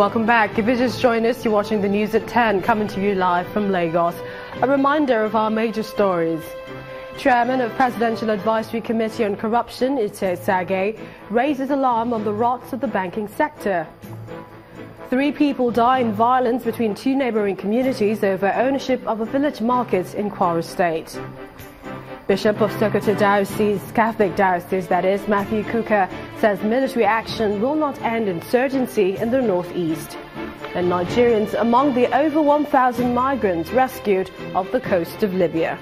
Welcome back. If you just joined us, you're watching the news at 10, coming to you live from Lagos. A reminder of our major stories. Chairman of Presidential Advisory Committee on Corruption, Ite Sage, raises alarm on the rots of the banking sector. 3 people die in violence between 2 neighboring communities over ownership of a village market in Kwara State. Bishop of Sokoto Diocese, Catholic Diocese that is, Matthew Kuka, says military action will not end insurgency in the northeast. And Nigerians among the over 1,000 migrants rescued off the coast of Libya.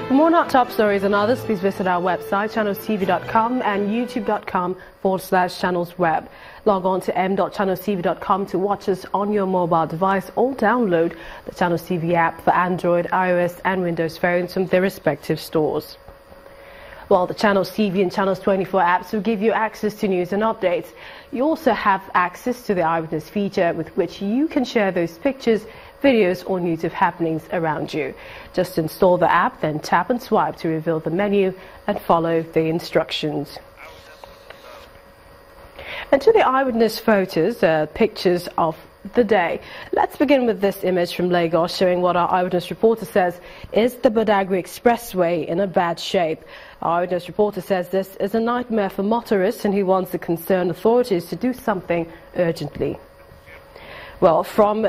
For more not top stories and others, please visit our website, channelstv.com and youtube.com/channelsweb. Log on to m.channelstv.com to watch us on your mobile device or download the Channels TV app for Android, iOS and Windows phones from their respective stores. While the Channels TV and Channels 24 apps will give you access to news and updates, you also have access to the IWitness feature with which you can share those pictures, videos or news of happenings around you. Just install the app, then tap and swipe to reveal the menu and follow the instructions. And to the IWitness Photos, pictures of the day. Let's begin with this image from Lagos showing what our IWitness reporter says is the Badagry Expressway in a bad shape. Our IWitness reporter says this is a nightmare for motorists and he wants the concerned authorities to do something urgently. Well, from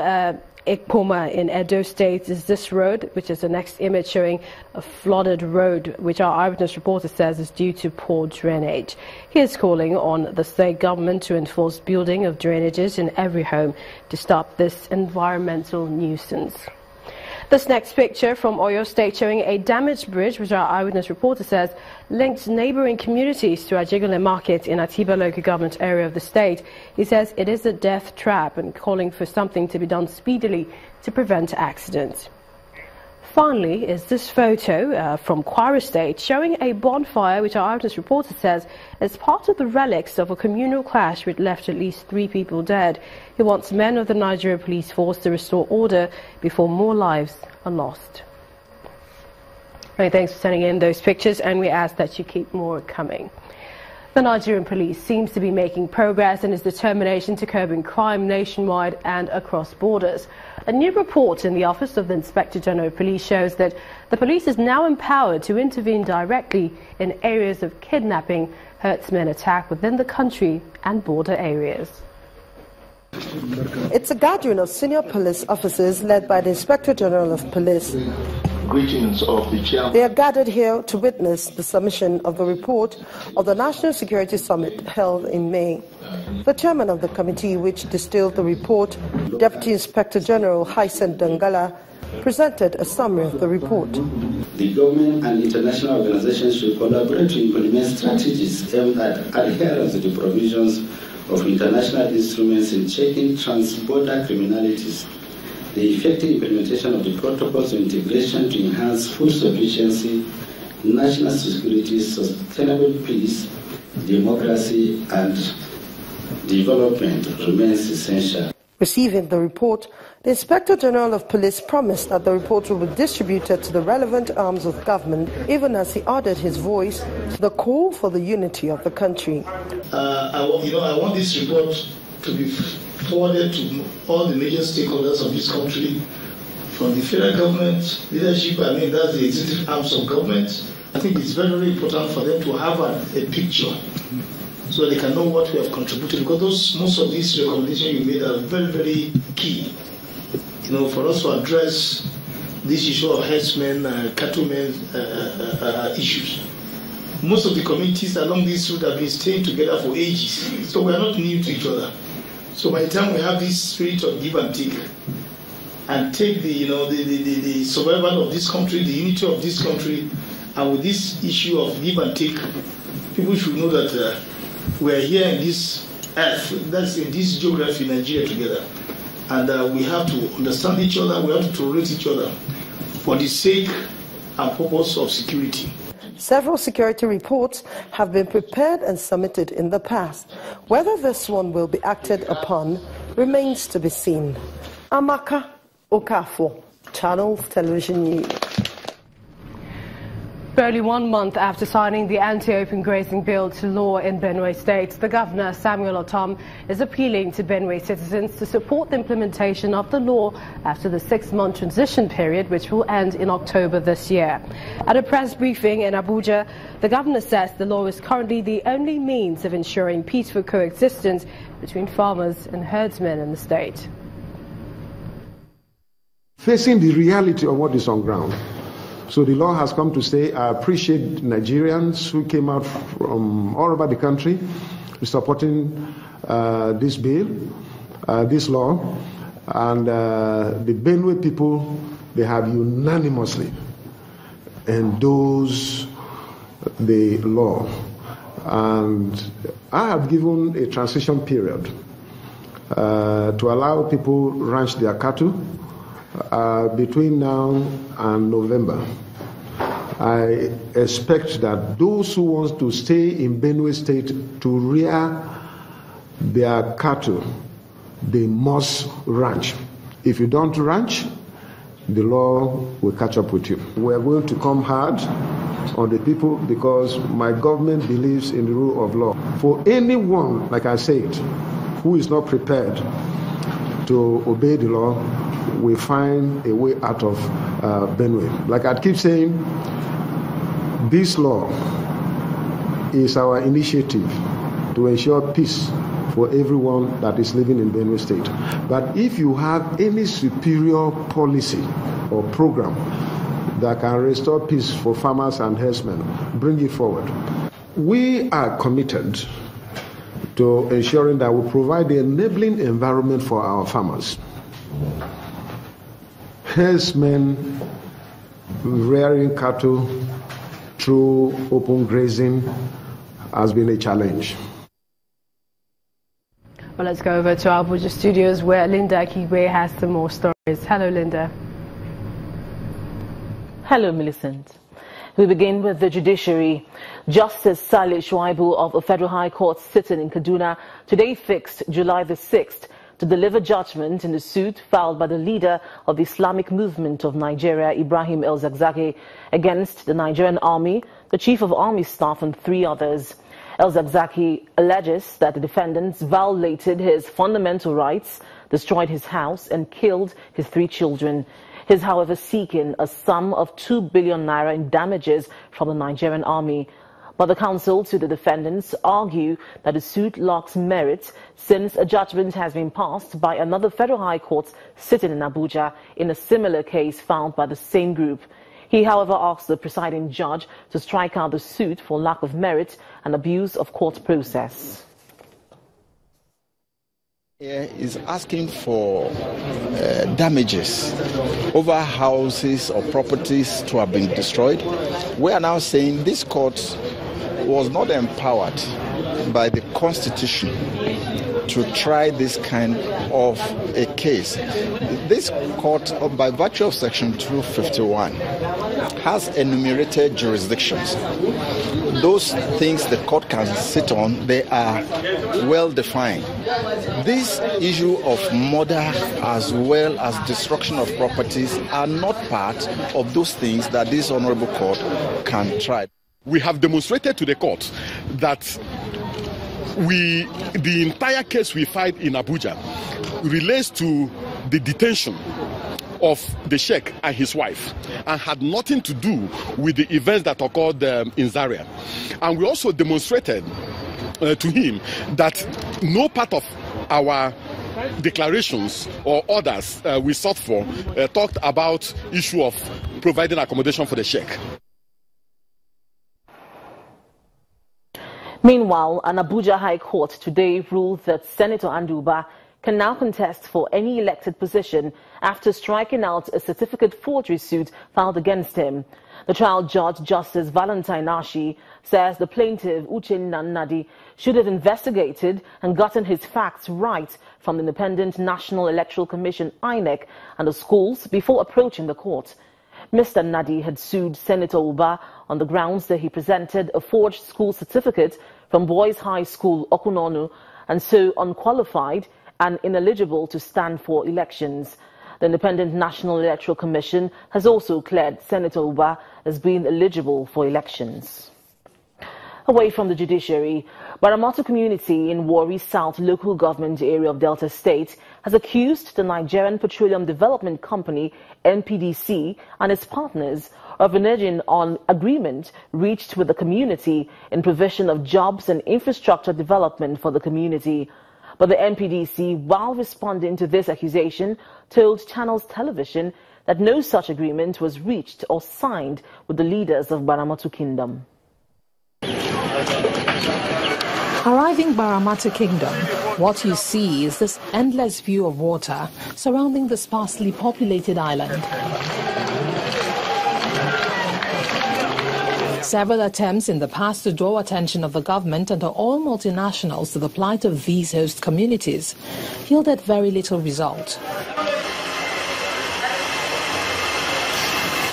Ekpoma in Edo State is this road, which is the next image showing a flooded road, which our IWitness reporter says is due to poor drainage. He is calling on the state government to enforce building of drainages in every home to stop this environmental nuisance. This next picture from Oyo State showing a damaged bridge, which our IWitness reporter says links neighboring communities to Ajigule Market in Atiba local government area of the state. He says it is a death trap and calling for something to be done speedily to prevent accidents. Finally is this photo from Kwara State showing a bonfire which our IWitness reporter says is part of the relics of a communal clash which left at least 3 people dead. He wants men of the Nigerian police force to restore order before more lives are lost. Many thanks for sending in those pictures and we ask that you keep more coming. The Nigerian police seems to be making progress in its determination to curbing crime nationwide and across borders. A new report in the Office of the Inspector General of Police shows that the police is now empowered to intervene directly in areas of kidnapping, herdsmen attack within the country and border areas. It's a gathering of senior police officers led by the Inspector General of Police. Greetings of the chairman. They are gathered here to witness the submission of the report of the National Security Summit held in May. The chairman of the committee which distilled the report, Deputy Inspector General Hyacinth Dangala, presented a summary of the report. The government and international organizations should collaborate to implement strategies aimed at adherence to the provisions of international instruments in checking trans-border criminalities, the effective implementation of the protocols of integration to enhance food sufficiency, national security, sustainable peace, democracy and development remains essential. Receiving the report, the Inspector General of Police promised that the report will be distributed to the relevant arms of government, even as he added his voice to the call for the unity of the country. I want this report to be forwarded to all the major stakeholders of this country, from the federal government, leadership, that's the executive arms of government. I think it's very, very important for them to have a picture so they can know what we have contributed, because most of these recommendations you made are very, very key, for us to address this issue of herdsmen, cattlemen issues. Most of the communities along this route have been staying together for ages, so we are not new to each other. So by the time we have this spirit of give and take the survival of this country, the unity of this country, and with this issue of give and take, people should know that we are here in this earth, that's in this geography, Nigeria, together. And we have to understand each other, we have to tolerate each other for the sake and purpose of security. Several security reports have been prepared and submitted in the past. Whether this one will be acted upon remains to be seen. Amaka Okafor, Channels Television News. Barely 1 month after signing the anti-open grazing bill to law in Benue State, the governor, Samuel Ortom, is appealing to Benue citizens to support the implementation of the law after the 6-month transition period, which will end in October this year. At a press briefing in Abuja, the governor says the law is currently the only means of ensuring peaceful coexistence between farmers and herdsmen in the state. Facing the reality of what is on ground. So the law has come to stay. I appreciate Nigerians who came out from all over the country supporting this bill, this law, and the Benue people, they have unanimously endorsed the law. And I have given a transition period to allow people ranch their cattle between now and November. I expect that those who want to stay in Benue State to rear their cattle, they must ranch. If you don't ranch, the law will catch up with you. We are going to come hard on the people because my government believes in the rule of law. For anyone, like I said, who is not prepared to obey the law, we find a way out of Benue. Like I keep saying, this law is our initiative to ensure peace for everyone that is living in Benue State. But if you have any superior policy or program that can restore peace for farmers and herdsmen, bring it forward. We are committed to ensuring that we provide the enabling environment for our farmers. Herdsmen rearing cattle through open grazing has been a challenge. Well, let's go over to our Abuja studios where Linda Kigwe has some more stories. Hello, Linda. Hello, Millicent. We begin with the judiciary. Justice Saleh Shuaibu of a Federal High Court sitting in Kaduna today fixed July the 6th to deliver judgment in the suit filed by the leader of the Islamic Movement of Nigeria, Ibrahim El-Zakzaky, against the Nigerian Army, the Chief of Army Staff and 3 others. El-Zakzaky alleges that the defendants violated his fundamental rights, destroyed his house and killed his 3 children. He is, however, seeking a sum of 2 billion naira in damages from the Nigerian Army. But the counsel to the defendants argue that the suit lacks merit since a judgment has been passed by another Federal High Court sitting in Abuja in a similar case found by the same group. He, however, asked the presiding judge to strike out the suit for lack of merit and abuse of court process. Is asking for damages over houses or properties to have been destroyed. We are now saying this court was not empowered by the Constitution to try this kind of a case. This court, by virtue of Section 251, has enumerated jurisdictions. Those things the court can sit on, they are well defined. This issue of murder as well as destruction of properties are not part of those things that this honorable court can try. We have demonstrated to the court that the entire case we filed in Abuja relates to the detention of the Sheikh and his wife and had nothing to do with the events that occurred in Zaria. And we also demonstrated to him that no part of our declarations or orders we sought for talked about issue of providing accommodation for the Sheikh. Meanwhile, an Abuja High Court today ruled that Senator Anduba can now contest for any elected position after striking out a certificate forgery suit filed against him. The trial judge, Justice Valentine Ashi, says the plaintiff, Uchenna Nnadi, should have investigated and gotten his facts right from the Independent National Electoral Commission, INEC, and the schools before approaching the court. Mr. Nnadi had sued Senator Uba on the grounds that he presented a forged school certificate from Boys High School, Okunonu, and so unqualified and ineligible to stand for elections. The The Independent National Electoral Commission has also cleared Senator Uba as being eligible for elections. Away from the judiciary, Baramatu community in Warri South local government area of Delta State has accused the Nigerian Petroleum Development Company, NPDC, and its partners of reneging on agreement reached with the community in provision of jobs and infrastructure development for the community. But the NPDC, while responding to this accusation, told Channels Television that no such agreement was reached or signed with the leaders of Baramatu Kingdom. Arriving Baramatu Kingdom, what you see is this endless view of water surrounding the sparsely populated island. Several attempts in the past to draw attention of the government and to all multinationals to the plight of these host communities yielded very little result.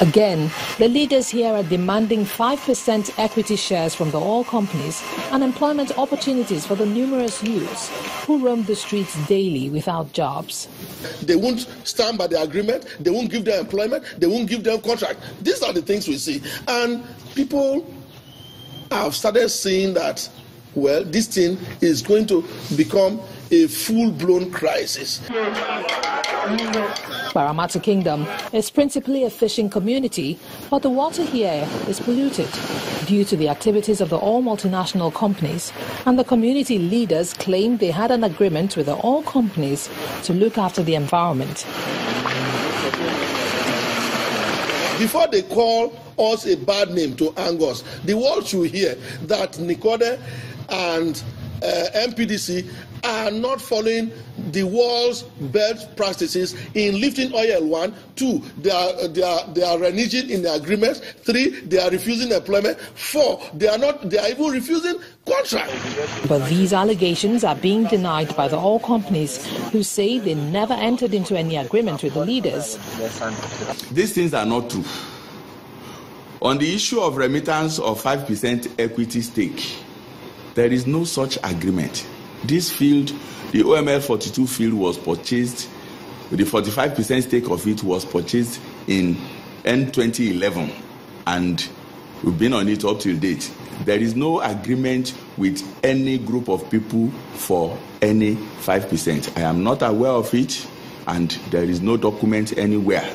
Again, the leaders here are demanding 5% equity shares from the oil companies and employment opportunities for the numerous youths who roam the streets daily without jobs. They won't stand by the agreement, they won't give them employment, they won't give them contract. These are the things we see. And people have started seeing that, well, this thing is going to become a full-blown crisis. Baramatu Kingdom is principally a fishing community, but the water here is polluted due to the activities of the oil multinational companies, and the community leaders claim they had an agreement with the oil companies to look after the environment. Before they call us a bad name to hang us, the world should hear that Nikode and MPDC are not following the world's best practices in lifting oil. 1, 2, they are reneging in the agreements. 3, they are refusing employment. 4, they are even refusing contract. But these allegations are being denied by the oil companies, who say they never entered into any agreement with the leaders. These things are not true. On the issue of remittance of 5% equity stake, there is no such agreement. This field, the OML 42 field, was purchased, the 45% stake of it was purchased in end 2011, and we've been on it up till date. There is no agreement with any group of people for any 5%. I am not aware of it, and there is no document anywhere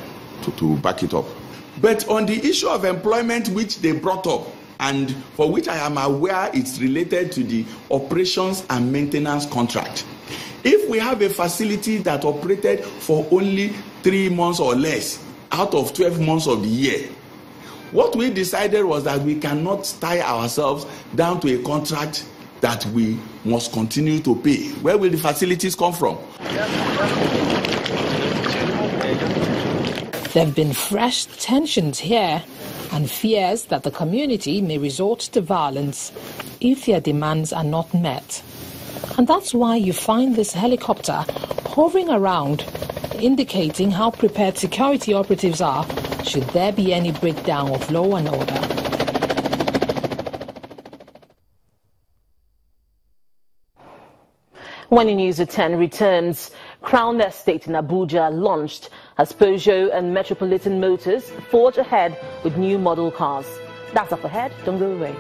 to back it up. But on the issue of employment, which they brought up, and for which I am aware it's related to the operations and maintenance contract. If we have a facility that operated for only 3 months or less out of 12 months of the year, what we decided was that we cannot tie ourselves down to a contract that we must continue to pay. Where will the facilities come from? There have been fresh tensions here, and fears that the community may resort to violence if their demands are not met. And that's why you find this helicopter hovering around, indicating how prepared security operatives are should there be any breakdown of law and order. When News at 10 returns, Crown Estate in Abuja launched as Peugeot and Metropolitan Motors forge ahead with new model cars. That's up ahead. Don't go away.